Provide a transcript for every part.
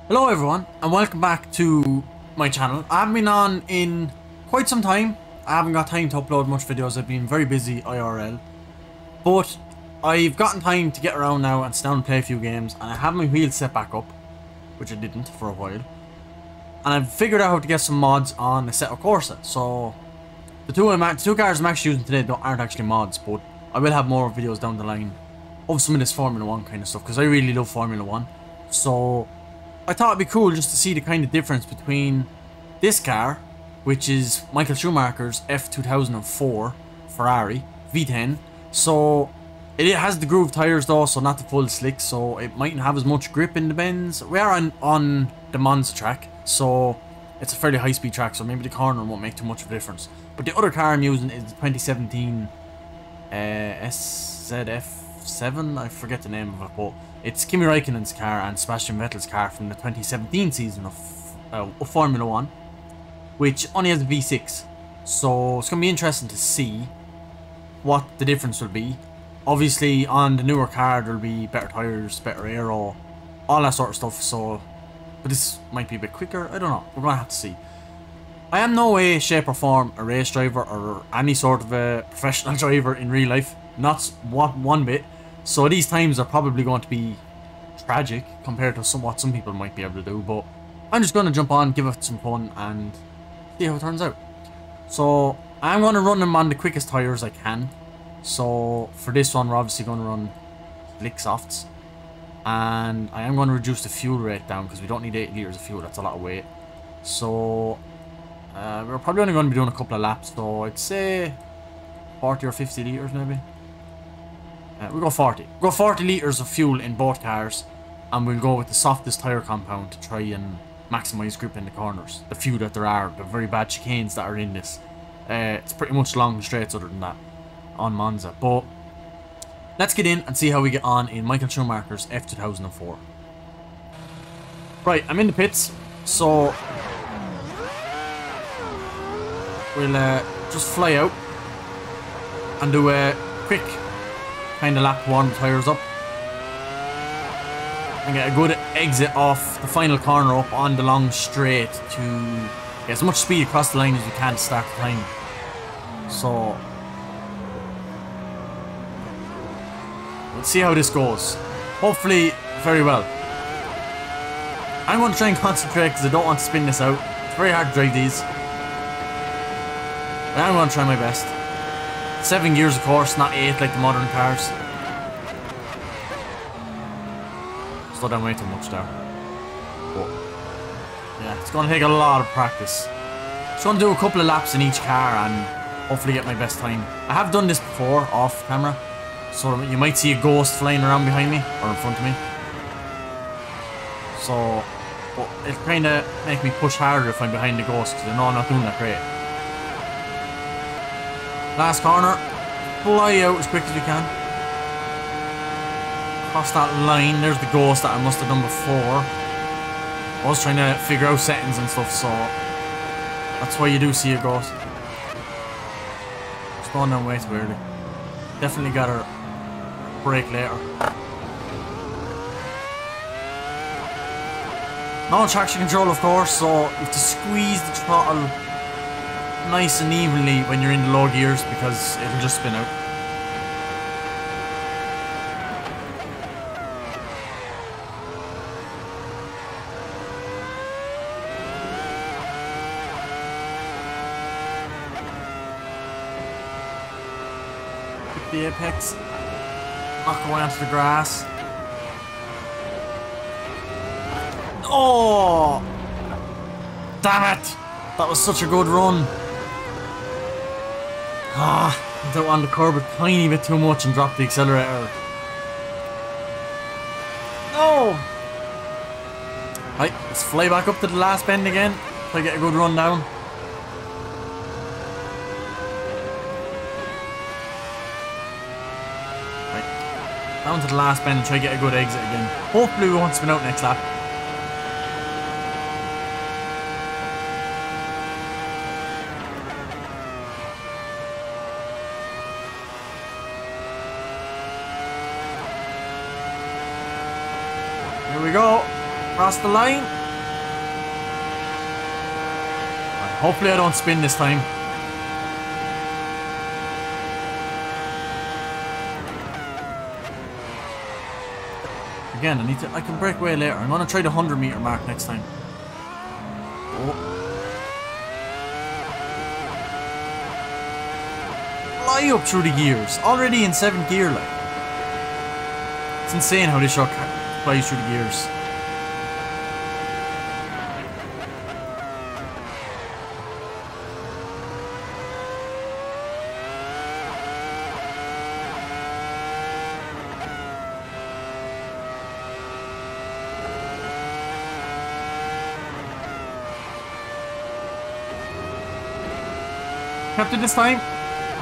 Hello everyone and welcome back to my channel. I haven't been on in quite some time. I haven't got time to upload much videos. I've been very busy IRL. But I've gotten time to get around now and sit down and play a few games, and I have my wheels set back up, which I didn't for a while. And I've figured out how to get some mods on a set of Corsair. So the two cars I'm actually using today aren't actually mods, but I will have more videos down the line of some of this Formula 1 kind of stuff, because I really love Formula 1. So I thought it'd be cool just to see the kind of difference between this car, which is Michael Schumacher's F2004 Ferrari V10. So it has the groove tires though, so not the full slick, so it mightn't have as much grip in the bends. We are on the Monza track, so it's a fairly high speed track, so maybe the corner won't make too much of a difference. But the other car I'm using is the 2017 SZF7, I forget the name of it, but it's Kimi Räikkönen's car and Sebastian Vettel's car from the 2017 season of Formula 1, which only has a V6. So it's going to be interesting to see what the difference will be. Obviously on the newer car there'll be better tyres, better aero, all that sort of stuff, so but this might be a bit quicker, I don't know, we're going to have to see. I am no way, shape or form a race driver or any sort of a professional driver in real life, not one bit. So these times are probably going to be tragic compared to what some people might be able to do, but I'm just going to jump on, give it some fun and see how it turns out. So I'm going to run them on the quickest tyres I can. So for this one we're obviously going to run slick softs, and I am going to reduce the fuel rate down because we don't need 8 litres of fuel, that's a lot of weight. So we're probably only going to be doing a couple of laps, so I'd say 40 or 50 litres maybe. We'll go 40. We'll go 40 litres of fuel in both cars, and we'll go with the softest tyre compound to try and maximise grip in the corners. The few that there are, the very bad chicanes that are in this. It's pretty much long straights other than that on Monza. But let's get in and see how we get on in Michael Schumacher's F2004. Right, I'm in the pits, so we'll just fly out and do a quick kind of lap to warm the tyres up and get a good exit off the final corner up on the long straight to get as much speed across the line as we can to start the time. So we'll see how this goes. Hopefully very well. I'm going to try and concentrate because I don't want to spin this out. It's very hard to drive these, but I'm going to try my best. 7 gears of course, not 8 like the modern cars. Slow down way too much there. But yeah, it's going to take a lot of practice. Just going to do a couple of laps in each car and hopefully get my best time. I have done this before off camera, so you might see a ghost flying around behind me or in front of me. So but it'll kind of make me push harder if I'm behind the ghost, because I know I'm not doing that great. Last corner, fly out as quick as we can. Cross that line, there's the ghost that I must have done before. I was trying to figure out settings and stuff, so that's why you do see a ghost. It's going down way too early. Definitely gotta brake later. No traction control of course, so you have to squeeze the throttle nice and evenly when you're in the low gears because it'll just spin out. Pick the apex, knock away onto the grass. Oh! Damn it! That was such a good run. Ah, I went out on the curb a tiny bit too much and dropped the accelerator. No! Right, let's fly back up to the last bend again. Try to get a good run down. Right, down to the last bend and try to get a good exit again. Hopefully we won't spin out next lap. Here we go. Cross the line. Right, hopefully I don't spin this time. Again, I can break away later. I'm gonna try the 100-meter mark next time. Oh. Fly up through the gears. Already in 7th gear, like. It's insane how this truck flies through the gears. Kept it this time.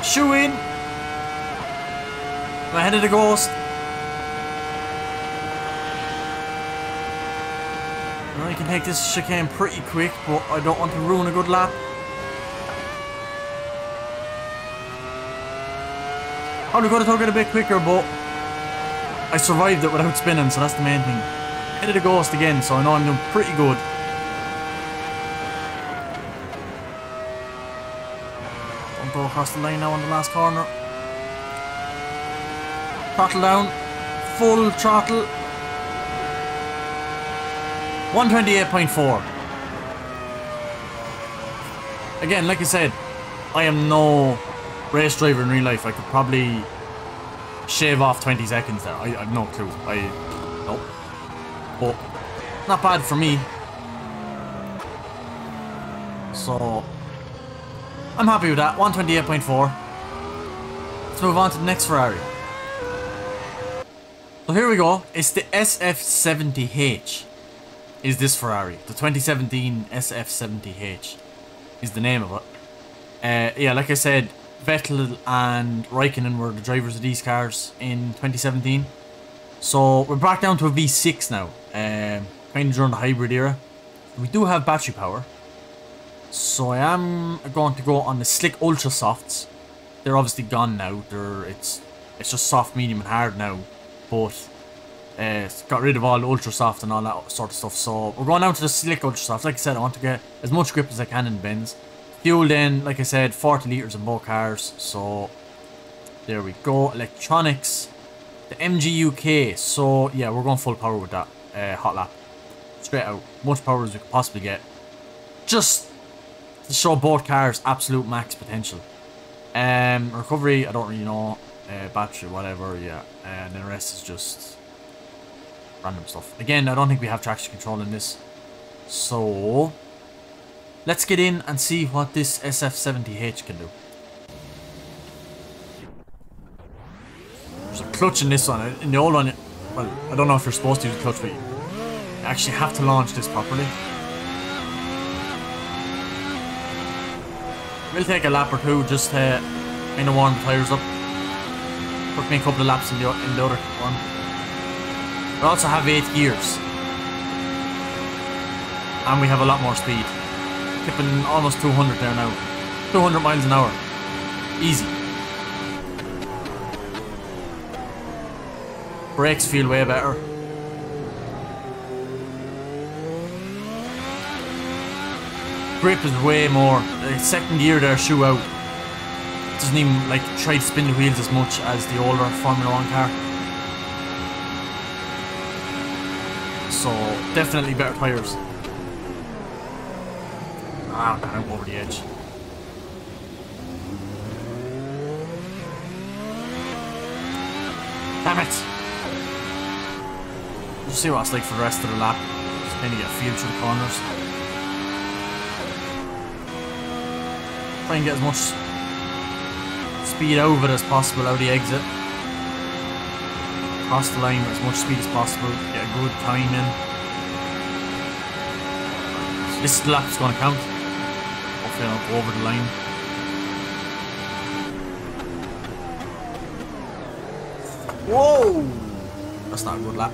Shoe in. I'm ahead of the ghost. I can take this chicane pretty quick, but I don't want to ruin a good lap. Probably could have took it a bit quicker, but I survived it without spinning, so that's the main thing. Ahead of the ghost again, so I know I'm doing pretty good. Don't go across the line now on the last corner. Throttle down. Full throttle. 128.4. Again, like I said, I am no race driver in real life. I could probably shave off 20 seconds there. I have no clue. Nope. But not bad for me. So I'm happy with that. 128.4. Let's move on to the next Ferrari. So here we go. It's the SF70H. Is this Ferrari. The 2017 SF70H is the name of it. Yeah, like I said, Vettel and Raikkonen were the drivers of these cars in 2017. So we're back down to a V6 now. Kind of during the hybrid era. We do have battery power. So I am going to go on the slick ultra softs. They're obviously gone now. It's just soft, medium and hard now. But it's got rid of all the ultra soft and all that sort of stuff. So we're going down to the slick ultra soft. Like I said, I want to get as much grip as I can in the bends. Fuel then, like I said, 40 litres in both cars. So there we go. Electronics, the MG UK. So yeah, we're going full power with that hot lap. Straight out, much power as we could possibly get. Just to show both cars absolute max potential. Recovery, I don't really know. Battery, whatever, yeah. And the rest is just random stuff. Again, I don't think we have traction control in this. So let's get in and see what this SF70H can do. There's a clutch in this one. In the old one, well, I don't know if you're supposed to use a clutch, but you actually have to launch this properly. We'll take a lap or two just to kind of warm the tyres up. Took me a couple of laps in the other one. We also have 8 gears. And we have a lot more speed. Tipping almost 200 there now. 200 miles an hour. Easy. Brakes feel way better. Grip is way more. The second gear there, shoe out. Doesn't even like try to spin the wheels as much as the older Formula 1 car. So definitely better tyres. Ah, I'm over the edge. Damn it! We'll see what it's like for the rest of the lap. Just kind of get a feel through the corners. Try and get as much speed out of it as possible out of the exit. Cross the line with as much speed as possible. Get a good time in. So this is the lap that's going to count. Hopefully I don't go over the line. Whoa! That's not a good lap.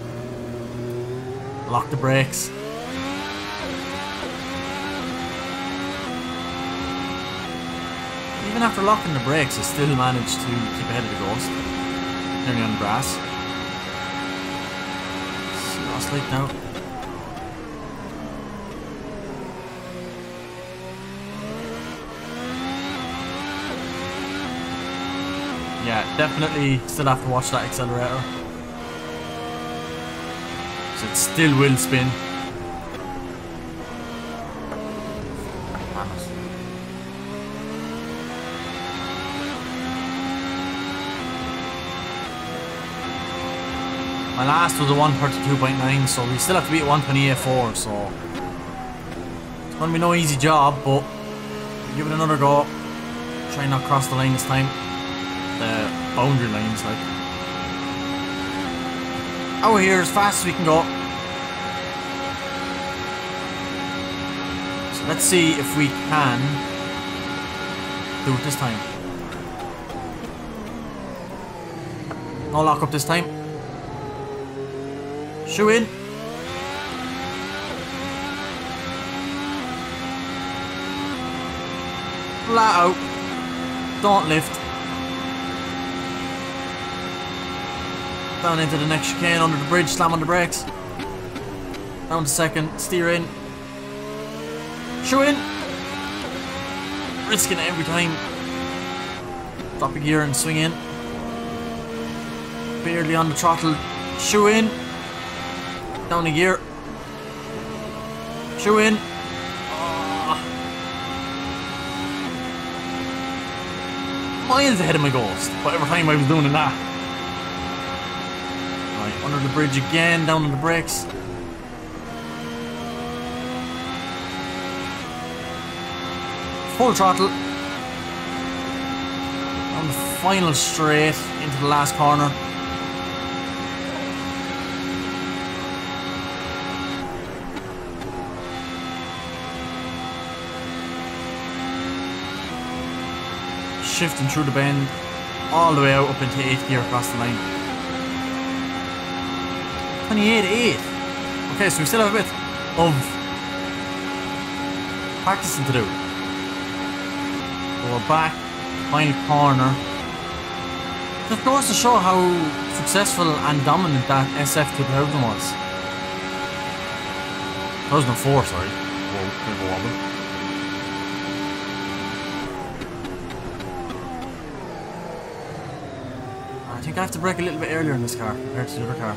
Lock the brakes. Even after locking the brakes, I still managed to keep ahead of the ghost. Nearly on the grass. See what it's like now. definitely still have to watch that accelerator. So it still will spin. Damn it. My last was a 132.9, so we still have to beat 128.4, so it's gonna be no easy job, but give it another go. Try and not cross the line this time. The boundary lines, like. Out here as fast as we can go. So let's see if we can do it this time. No lock up this time. Shoe in. Flat out. Don't lift. Down into the next chicane, under the bridge, slam on the brakes. Down to second, steer in. Shoe in. Risking it every time. Drop a gear and swing in. Barely on the throttle. Shoe in. Down a gear. Shoe in. Miles ahead of my ghost, whatever time I was doing that. Right, under the bridge again, down on the brakes. Full throttle. On the final straight into the last corner. Shifting through the bend all the way out up into 8th gear across the line. 28.8. Okay, so we still have a bit of practicing to do. So we're back, final corner. Just goes to show how successful and dominant that SF2000 was. 2004, sorry. Whoa, bit of a wobble. I think I have to brake a little bit earlier in this car compared to the other car.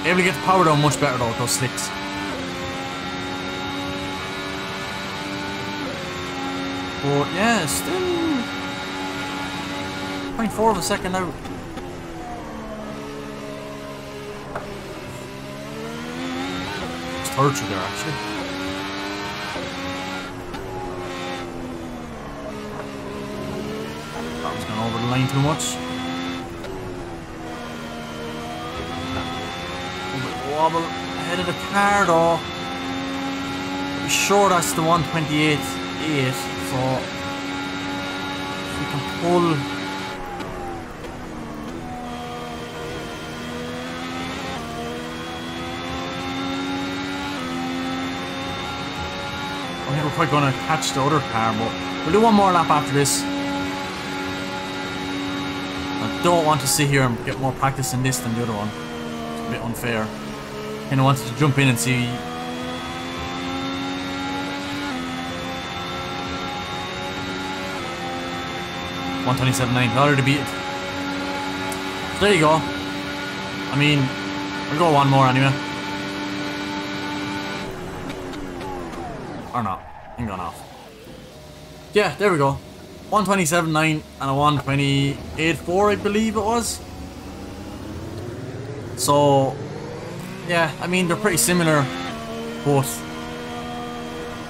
Able to get the power down much better though with those slicks. But yeah, still 0.4 of a second out. It's third through there actually. Over the line too much. A bit of wobble ahead of the car though. Be sure that's the 128.8, so if we can pull. I think we're quite going to catch the other car, but we'll do one more lap after this. I don't want to sit here and get more practice in this than the other one. It's a bit unfair. Kind of wanted to jump in and see. $127.9, already beat it. So there you go. I mean, we'll go one more anyway. Or not. I'm gone off. Yeah, there we go. 127.9 and a 128.4, I believe it was. So, yeah, I mean, they're pretty similar, but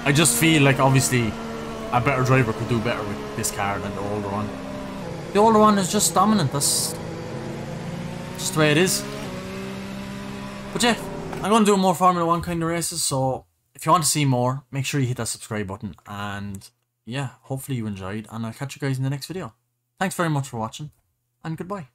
I just feel like obviously a better driver could do better with this car than the older one. The older one is just dominant, that's just the way it is. But yeah, I'm going to do more Formula 1 kind of races, so if you want to see more, make sure you hit that subscribe button, and yeah, hopefully you enjoyed, and I'll catch you guys in the next video. Thanks very much for watching, and goodbye.